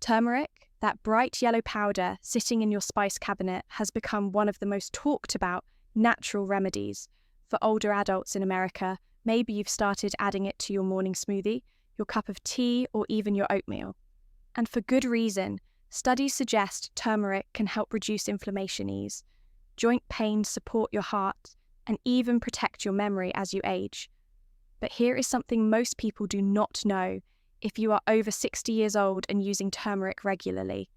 Turmeric, that bright yellow powder sitting in your spice cabinet, has become one of the most talked about natural remedies for older adults in America. Maybe you've started adding it to your morning smoothie, your cup of tea, or even your oatmeal. And for good reason. Studies suggest turmeric can help reduce inflammation, ease joint pain, support your heart, and even protect your memory as you age. But here is something most people do not know if you are over 60 years old and using turmeric regularly.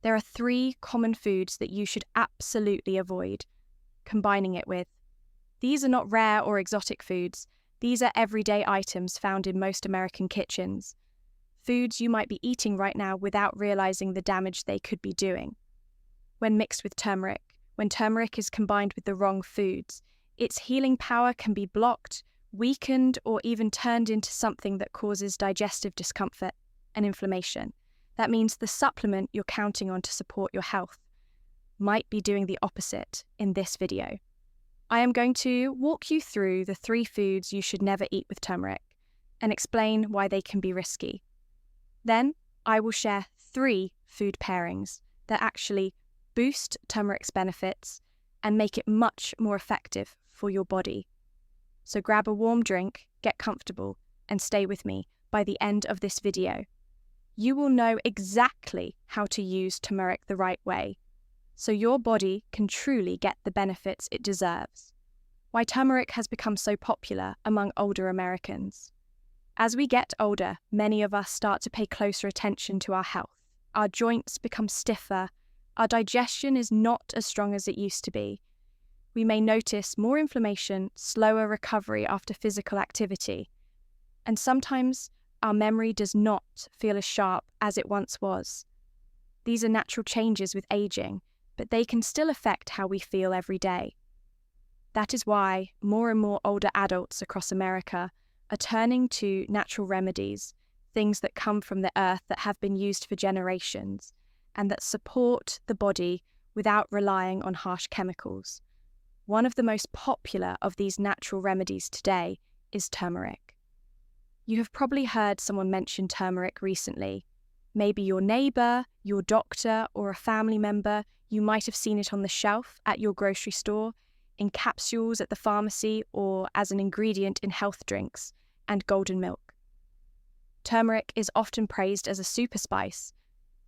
There are 3 common foods that you should absolutely avoid combining it with. These are not rare or exotic foods. These are everyday items found in most American kitchens. Foods you might be eating right now without realizing the damage they could be doing. When mixed with turmeric, when turmeric is combined with the wrong foods, its healing power can be blocked, weakened, or even turned into something that causes digestive discomfort and inflammation. That means the supplement you're counting on to support your health might be doing the opposite in this video. I am going to walk you through the 3 foods you should never eat with turmeric and explain why they can be risky. Then, I will share 3 food pairings that actually boost turmeric's benefits and make it much more effective for your body. So grab a warm drink, get comfortable, and stay with me. By the end of this video, you will know exactly how to use turmeric the right way, so your body can truly get the benefits it deserves. Why turmeric has become so popular among older Americans. As we get older, many of us start to pay closer attention to our health. Our joints become stiffer, our digestion is not as strong as it used to be. We may notice more inflammation, slower recovery after physical activity, and sometimes our memory does not feel as sharp as it once was. These are natural changes with aging, but they can still affect how we feel every day. That is why more and more older adults across America are turning to natural remedies, things that come from the earth that have been used for generations and that support the body without relying on harsh chemicals. One of the most popular of these natural remedies today is turmeric. You have probably heard someone mention turmeric recently. Maybe your neighbor, your doctor, or a family member. You might have seen it on the shelf at your grocery store, in capsules at the pharmacy, or as an ingredient in health drinks and golden milk. Turmeric is often praised as a super spice,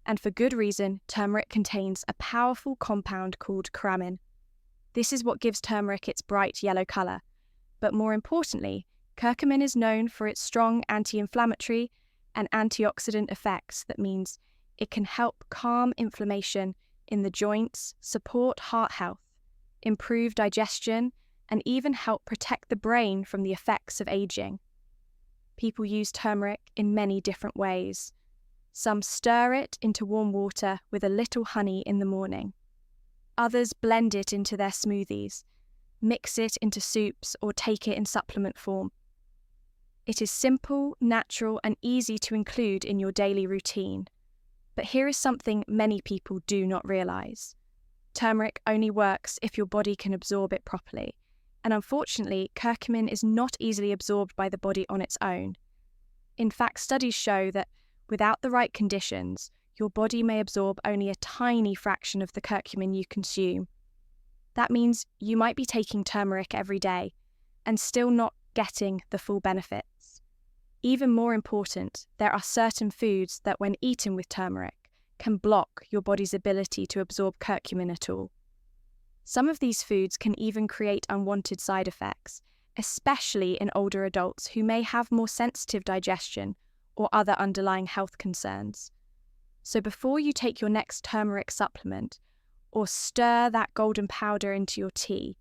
and for good reason. Turmeric contains a powerful compound called curcumin. This is what gives turmeric its bright yellow color. But more importantly, curcumin is known for its strong anti-inflammatory and antioxidant effects. That means it can help calm inflammation in the joints, support heart health, improve digestion, and even help protect the brain from the effects of aging. People use turmeric in many different ways. Some stir it into warm water with a little honey in the morning. Others blend it into their smoothies, mix it into soups, or take it in supplement form. It is simple, natural, and easy to include in your daily routine. But here is something many people do not realize. Turmeric only works if your body can absorb it properly, and unfortunately, curcumin is not easily absorbed by the body on its own. In fact, studies show that without the right conditions, your body may absorb only a tiny fraction of the curcumin you consume. That means you might be taking turmeric every day and still not getting the full benefits. Even more important, there are certain foods that, when eaten with turmeric, can block your body's ability to absorb curcumin at all. Some of these foods can even create unwanted side effects, especially in older adults who may have more sensitive digestion or other underlying health concerns. So before you take your next turmeric supplement or stir that golden powder into your tea,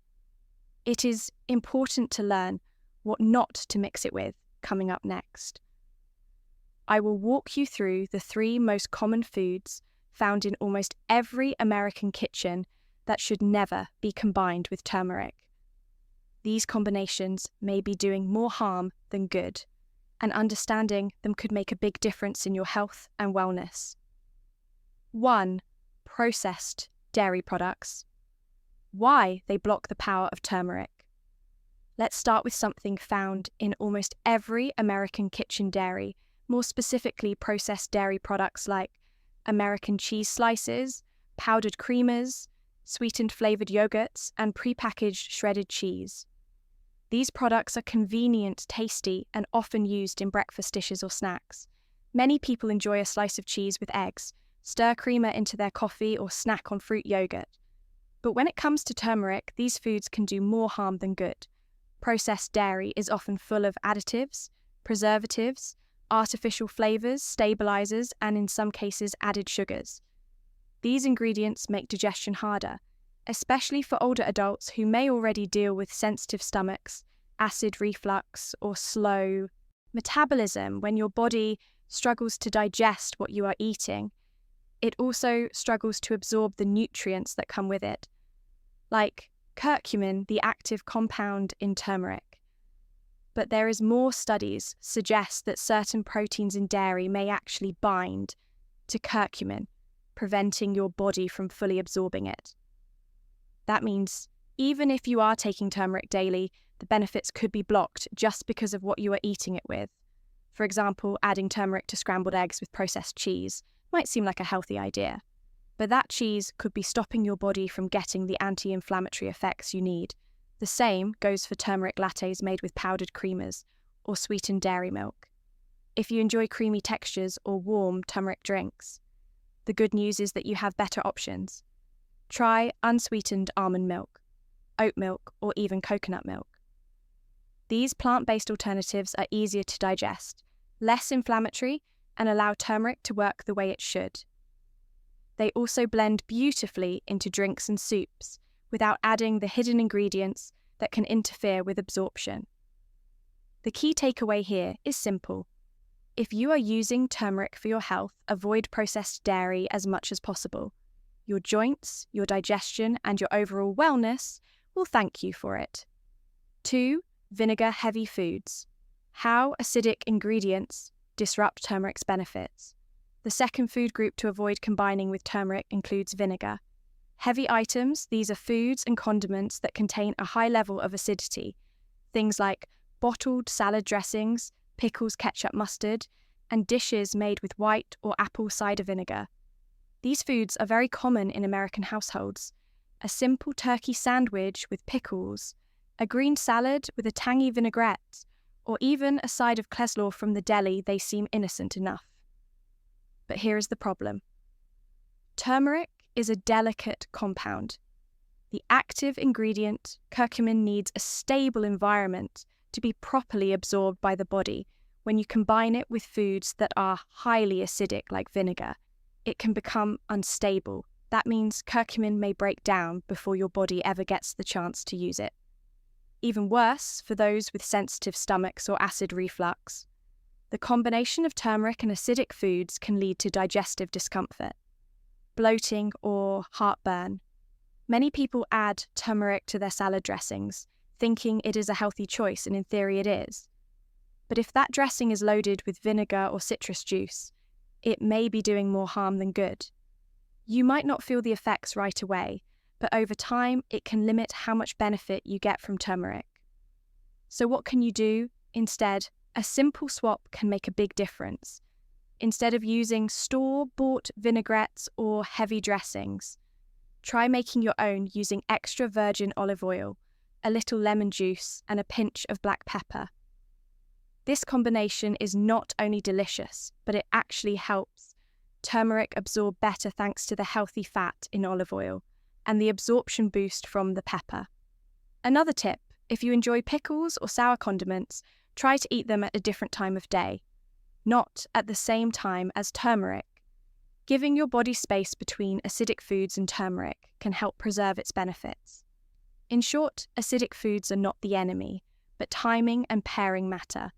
it is important to learn what not to mix it with coming up next. I will walk you through the 3 most common foods found in almost every American kitchen that should never be combined with turmeric. These combinations may be doing more harm than good, and understanding them could make a big difference in your health and wellness. 1. Processed dairy products. Why they block the power of turmeric. Let's start with something found in almost every American kitchen dairy, more specifically processed dairy products like American cheese slices, powdered creamers, sweetened flavored yogurts, and prepackaged shredded cheese. These products are convenient, tasty, and often used in breakfast dishes or snacks. Many people enjoy a slice of cheese with eggs, stir creamer into their coffee, or snack on fruit yogurt. But when it comes to turmeric, these foods can do more harm than good. Processed dairy is often full of additives, preservatives, artificial flavors, stabilizers, and in some cases added sugars. These ingredients make digestion harder, especially for older adults who may already deal with sensitive stomachs, acid reflux, or slow metabolism. When your body struggles to digest what you are eating, it also struggles to absorb the nutrients that come with it, like curcumin, the active compound in turmeric. But there is more studies suggest that certain proteins in dairy may actually bind to curcumin, preventing your body from fully absorbing it. That means even if you are taking turmeric daily, the benefits could be blocked just because of what you are eating it with. For example, adding turmeric to scrambled eggs with processed cheese might seem like a healthy idea, but that cheese could be stopping your body from getting the anti-inflammatory effects you need. The same goes for turmeric lattes made with powdered creamers or sweetened dairy milk. If you enjoy creamy textures or warm turmeric drinks, the good news is that you have better options. Try unsweetened almond milk, oat milk, or even coconut milk. These plant-based alternatives are easier to digest, less inflammatory, and allow turmeric to work the way it should. They also blend beautifully into drinks and soups without adding the hidden ingredients that can interfere with absorption. The key takeaway here is simple. If you are using turmeric for your health, avoid processed dairy as much as possible. Your joints, your digestion, and your overall wellness will thank you for it. 2. Vinegar-heavy foods. How acidic ingredients disrupt turmeric's benefits. The second food group to avoid combining with turmeric includes vinegar. Heavy items, these are foods and condiments that contain a high level of acidity. Things like bottled salad dressings, pickles, ketchup, mustard, and dishes made with white or apple cider vinegar. These foods are very common in American households. A simple turkey sandwich with pickles, a green salad with a tangy vinaigrette, or even a side of Kleslaw from the deli, they seem innocent enough. But here is the problem. Turmeric is a delicate compound. The active ingredient, curcumin, needs a stable environment to be properly absorbed by the body. When you combine it with foods that are highly acidic, like vinegar, it can become unstable. That means curcumin may break down before your body ever gets the chance to use it. Even worse, for those with sensitive stomachs or acid reflux, the combination of turmeric and acidic foods can lead to digestive discomfort, bloating, or heartburn. Many people add turmeric to their salad dressings, thinking it is a healthy choice, and in theory it is. But if that dressing is loaded with vinegar or citrus juice, it may be doing more harm than good. You might not feel the effects right away, but over time it can limit how much benefit you get from turmeric. So what can you do? Instead, a simple swap can make a big difference. Instead of using store-bought vinaigrettes or heavy dressings, try making your own using extra virgin olive oil, a little lemon juice, and a pinch of black pepper. This combination is not only delicious, but it actually helps turmeric absorb better thanks to the healthy fat in olive oil and the absorption boost from the pepper. Another tip, if you enjoy pickles or sour condiments, try to eat them at a different time of day, not at the same time as turmeric. Giving your body space between acidic foods and turmeric can help preserve its benefits. In short, acidic foods are not the enemy, but timing and pairing matter.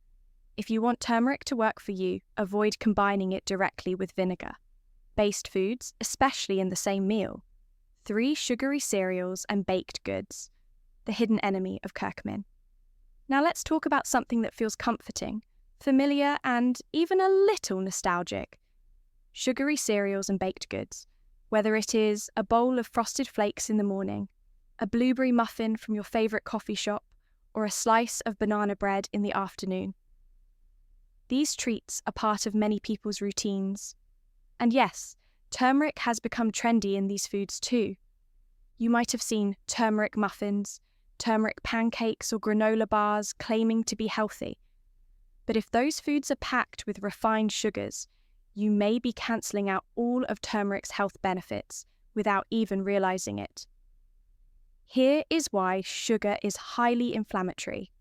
If you want turmeric to work for you, avoid combining it directly with vinegar-based foods, especially in the same meal. 3 sugary cereals and baked goods, the hidden enemy of curcumin. Now let's talk about something that feels comforting, familiar, and even a little nostalgic. Sugary cereals and baked goods. Whether it is a bowl of frosted flakes in the morning, a blueberry muffin from your favorite coffee shop, or a slice of banana bread in the afternoon. These treats are part of many people's routines. And yes, Turmeric has become trendy in these foods too. You might have seen turmeric muffins, turmeric pancakes, or granola bars claiming to be healthy. But if those foods are packed with refined sugars, you may be cancelling out all of turmeric's health benefits without even realizing it. Here is why sugar is highly inflammatory.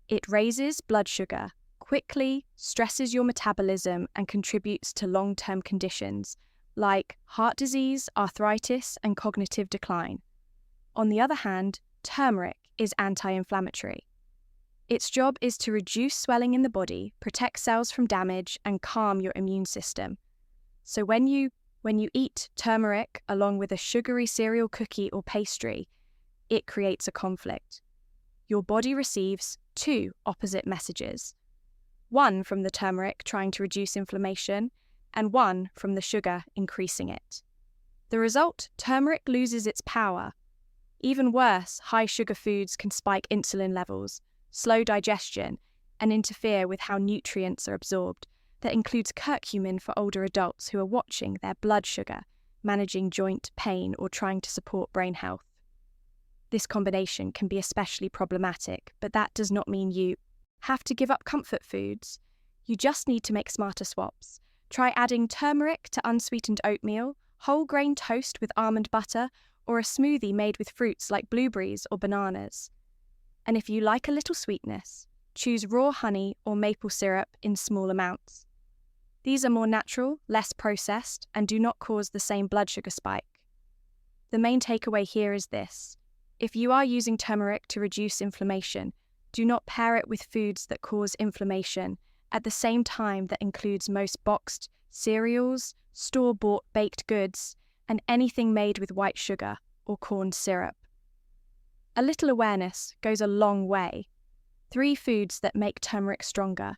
It raises blood sugar, quickly stresses your metabolism, and contributes to long-term conditions like heart disease, arthritis, and cognitive decline. On the other hand, turmeric is anti-inflammatory. Its job is to reduce swelling in the body, protect cells from damage, and calm your immune system. So when you eat turmeric along with a sugary cereal, cookie, or pastry, it creates a conflict. Your body receives two opposite messages. One from the turmeric trying to reduce inflammation, and one from the sugar increasing it. The result, turmeric loses its power. Even worse, high sugar foods can spike insulin levels, slow digestion, and interfere with how nutrients are absorbed. That includes curcumin for older adults who are watching their blood sugar, managing joint pain, or trying to support brain health. This combination can be especially problematic, but that does not mean you have to give up comfort foods. You just need to make smarter swaps. Try adding turmeric to unsweetened oatmeal, whole grain toast with almond butter, or a smoothie made with fruits like blueberries or bananas. And if you like a little sweetness, choose raw honey or maple syrup in small amounts. These are more natural, less processed, and do not cause the same blood sugar spike. The main takeaway here is this: if you are using turmeric to reduce inflammation, do not pair it with foods that cause inflammation at the same time that includes most boxed cereals, store-bought baked goods, and anything made with white sugar or corn syrup. A little awareness goes a long way. 3 foods that make turmeric stronger.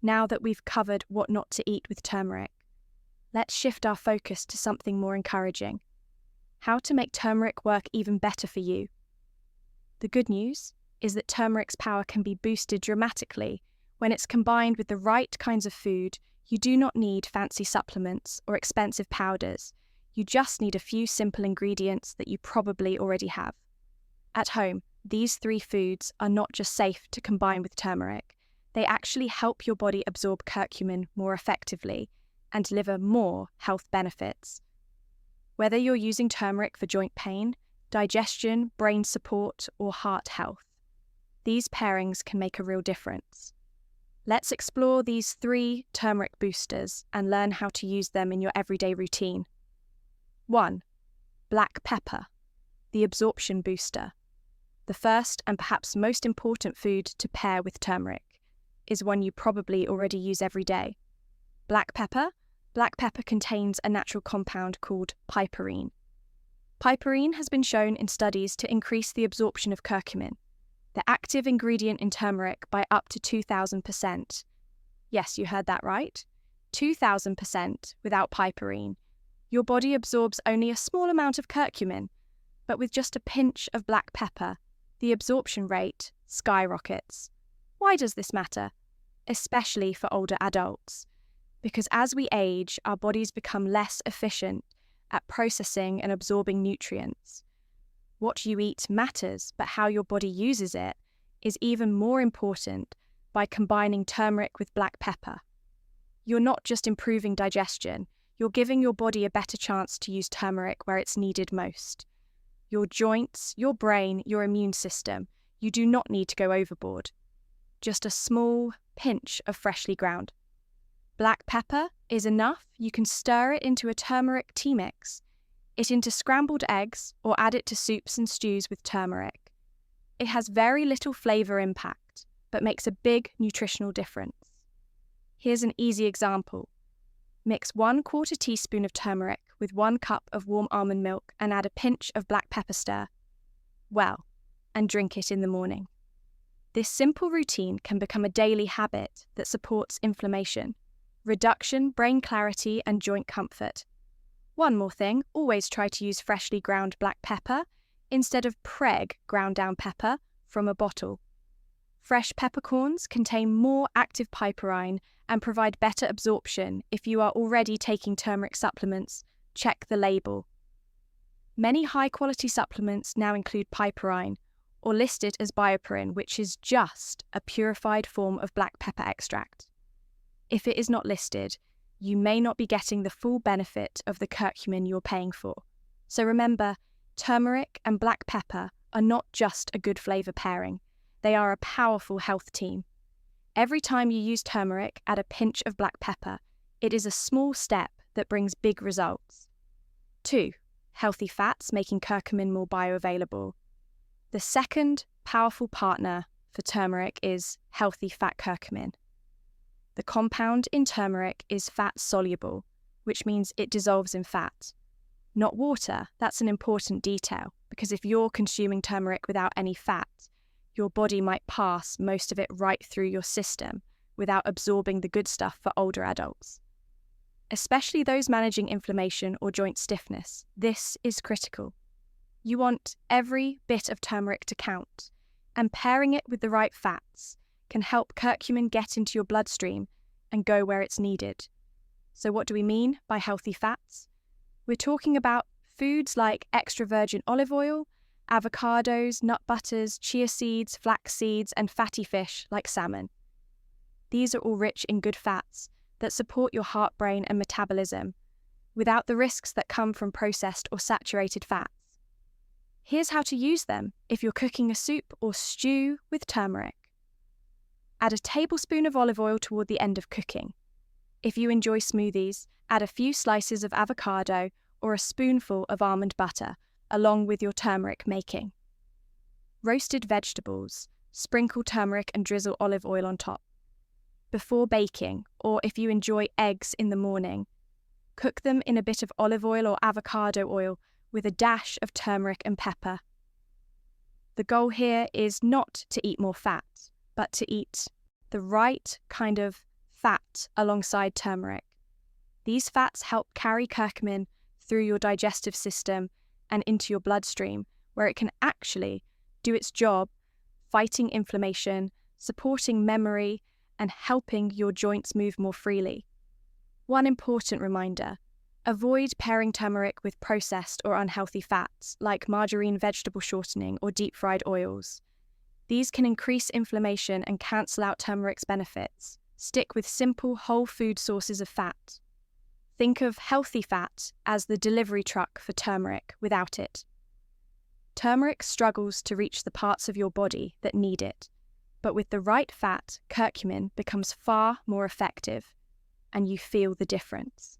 Now that we've covered what not to eat with turmeric, let's shift our focus to something more encouraging. How to make turmeric work even better for you. The good news is that turmeric's power can be boosted dramatically when it's combined with the right kinds of food. You do not need fancy supplements or expensive powders. You just need a few simple ingredients that you probably already have. At home, these 3 foods are not just safe to combine with turmeric, they actually help your body absorb curcumin more effectively and deliver more health benefits. Whether you're using turmeric for joint pain, digestion, brain support, or heart health, these pairings can make a real difference. Let's explore these 3 turmeric boosters and learn how to use them in your everyday routine. 1. Black pepper, the absorption booster. The first and perhaps most important food to pair with turmeric is one you probably already use every day. Black pepper. Black pepper contains a natural compound called piperine. Piperine has been shown in studies to increase the absorption of curcumin, the active ingredient in turmeric, by up to 2,000%. Yes, you heard that right. 2,000% without piperine. Your body absorbs only a small amount of curcumin, but with just a pinch of black pepper, the absorption rate skyrockets. Why does this matter? Especially for older adults. Because as we age, our bodies become less efficient at processing and absorbing nutrients. What you eat matters, but how your body uses it is even more important by combining turmeric with black pepper. You're not just improving digestion, you're giving your body a better chance to use turmeric where it's needed most. Your joints, your brain, your immune system, you do not need to go overboard. Just a small pinch of freshly ground. Black pepper is enough. You can stir it into a turmeric tea mix, it into scrambled eggs, or add it to soups and stews with turmeric. It has very little flavour impact, but makes a big nutritional difference. Here's an easy example. Mix 1/4 teaspoon of turmeric with 1 cup of warm almond milk and add a pinch of black pepper stir. Well, and drink it in the morning. This simple routine can become a daily habit that supports inflammation, reduction, brain clarity, and joint comfort. One more thing, always try to use freshly ground black pepper instead of preg ground down pepper from a bottle. Fresh peppercorns contain more active piperine and provide better absorption if you are already taking turmeric supplements check the label. Many high-quality supplements now include piperine, or list it as bioperine, which is just a purified form of black pepper extract. If it is not listed, you may not be getting the full benefit of the curcumin you're paying for. So remember, turmeric and black pepper are not just a good flavor pairing, they are a powerful health team. Every time you use turmeric, add a pinch of black pepper. It is a small step that brings big results. 2. Healthy fats, making curcumin more bioavailable. The second powerful partner for turmeric is healthy fat curcumin. The compound in turmeric is fat-soluble, which means it dissolves in fat. Not water. That's an important detail, because if you're consuming turmeric without any fat, your body might pass most of it right through your system without absorbing the good stuff for older adults. Especially those managing inflammation or joint stiffness, this is critical. You want every bit of turmeric to count, and pairing it with the right fats can help curcumin get into your bloodstream and go where it's needed. So what do we mean by healthy fats? We're talking about foods like extra virgin olive oil, avocados, nut butters, chia seeds, flax seeds, and fatty fish like salmon. These are all rich in good fats that support your heart, brain, and metabolism, without the risks that come from processed or saturated fats. Here's how to use them if you're cooking a soup or stew with turmeric. Add a tablespoon of olive oil toward the end of cooking. If you enjoy smoothies, add a few slices of avocado or a spoonful of almond butter, along with your turmeric making. Roasted vegetables, sprinkle turmeric and drizzle olive oil on top. Before baking, or if you enjoy eggs in the morning, cook them in a bit of olive oil or avocado oil with a dash of turmeric and pepper. The goal here is not to eat more fat, but to eat the right kind of fat alongside turmeric. These fats help carry curcumin through your digestive system and into your bloodstream, where it can actually do its job fighting inflammation, supporting memory, and helping your joints move more freely. One important reminder: avoid pairing turmeric with processed or unhealthy fats like margarine, vegetable shortening, or deep-fried oils. These can increase inflammation and cancel out turmeric's benefits. Stick with simple, whole food sources of fat. Think of healthy fat as the delivery truck for turmeric without it. Turmeric struggles to reach the parts of your body that need it, but with the right fat, curcumin becomes far more effective, and you feel the difference.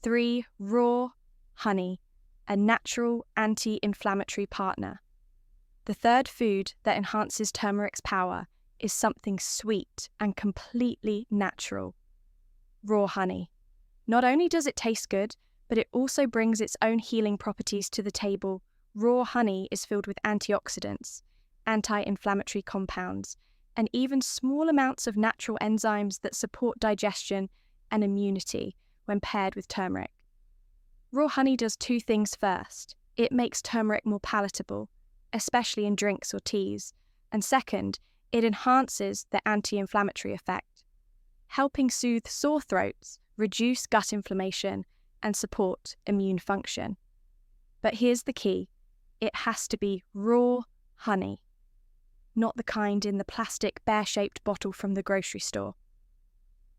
3. Raw honey, a natural anti-inflammatory partner. The third food that enhances turmeric's power is something sweet and completely natural. Raw honey. Not only does it taste good, but it also brings its own healing properties to the table. Raw honey is filled with antioxidants, anti-inflammatory compounds, and even small amounts of natural enzymes that support digestion and immunity when paired with turmeric. Raw honey does two things first. It makes turmeric more palatable, especially in drinks or teas, and second, it enhances the anti-inflammatory effect, helping soothe sore throats, reduce gut inflammation, and support immune function. But here's the key: it has to be raw honey, not the kind in the plastic bear-shaped bottle from the grocery store.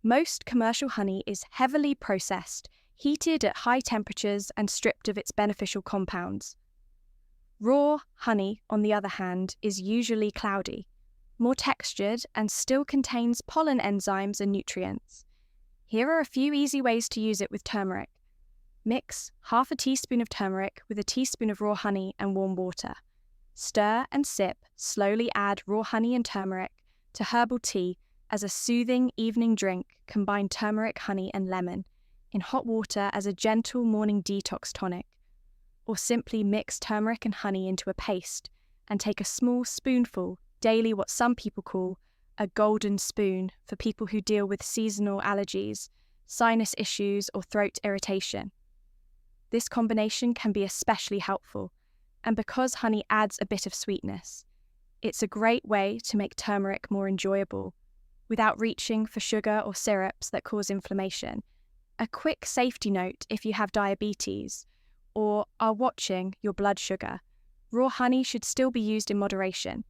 Most commercial honey is heavily processed, heated at high temperatures, and stripped of its beneficial compounds. Raw honey, on the other hand, is usually cloudy, more textured, and still contains pollen enzymes and nutrients. Here are a few easy ways to use it with turmeric. Mix half a teaspoon of turmeric with a teaspoon of raw honey and warm water. Stir and sip. Slowly add raw honey and turmeric to herbal tea as a soothing evening drink. Combine turmeric, honey, and lemon in hot water as a gentle morning detox tonic. Or simply mix turmeric and honey into a paste and take a small spoonful daily, what some people call a golden spoon, for people who deal with seasonal allergies, sinus issues, or throat irritation. This combination can be especially helpful, and because honey adds a bit of sweetness, it's a great way to make turmeric more enjoyable without reaching for sugar or syrups that cause inflammation. A quick safety note if you have diabetes or are watching your blood sugar: raw honey should still be used in moderation.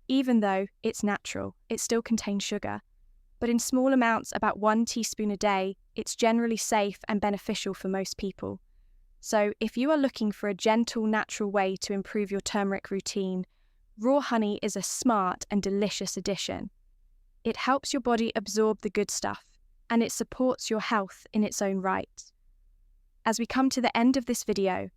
Even though it's natural, it still contains sugar. But in small amounts, about 1 teaspoon a day, it's generally safe and beneficial for most people. So if you are looking for a gentle, natural way to improve your turmeric routine, raw honey is a smart and delicious addition. It helps your body absorb the good stuff, and it supports your health in its own right. As we come to the end of this video,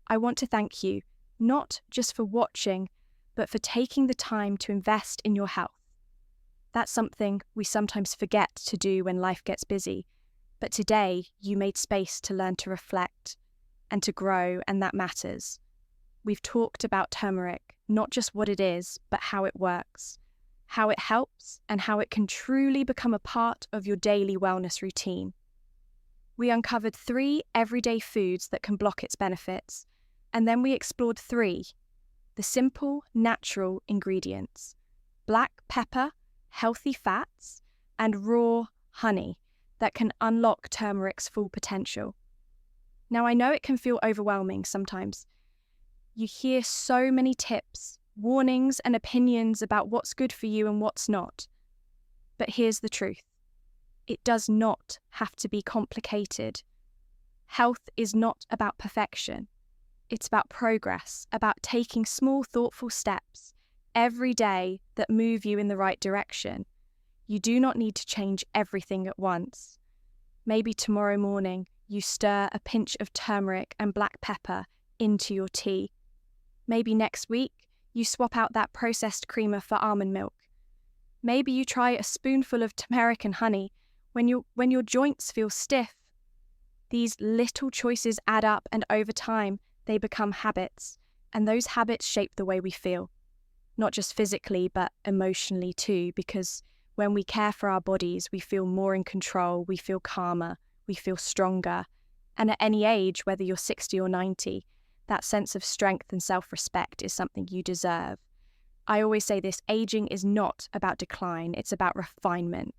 I want to thank you, not just for watching, but for taking the time to invest in your health. That's something we sometimes forget to do when life gets busy, but today you made space to learn to reflect and to grow, and that matters. We've talked about turmeric, not just what it is, but how it works, how it helps, and how it can truly become a part of your daily wellness routine. We uncovered 3 everyday foods that can block its benefits, and then we explored 3, the simple, natural ingredients: black pepper, healthy fats, and raw honey that can unlock turmeric's full potential. Now, I know it can feel overwhelming sometimes. You hear so many tips, warnings, and opinions about what's good for you and what's not. But here's the truth: it does not have to be complicated. Health is not about perfection. It's about progress, about taking small, thoughtful steps every day that move you in the right direction. You do not need to change everything at once. Maybe tomorrow morning you stir a pinch of turmeric and black pepper into your tea. Maybe next week you swap out that processed creamer for almond milk. Maybe you try a spoonful of turmeric and honey when your joints feel stiff. These little choices add up, and over time they become habits, and those habits shape the way we feel. Not just physically, but emotionally too, because when we care for our bodies, we feel more in control, we feel calmer, we feel stronger. And at any age, whether you're 60 or 90, that sense of strength and self-respect is something you deserve. I always say this: aging is not about decline, it's about refinement.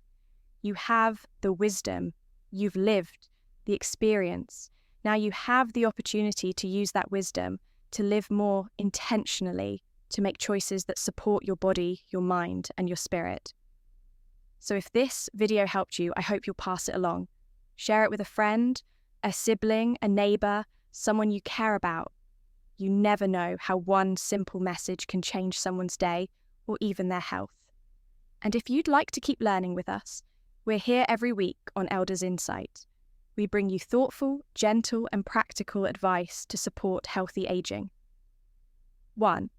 You have the wisdom, you've lived the experience. Now you have the opportunity to use that wisdom to live more intentionally, to make choices that support your body, your mind, and your spirit. So if this video helped you, I hope you'll pass it along. Share it with a friend, a sibling, a neighbor, someone you care about. You never know how one simple message can change someone's day or even their health. And if you'd like to keep learning with us, we're here every week on Elders Insight. We bring you thoughtful, gentle, and practical advice to support healthy aging. 1.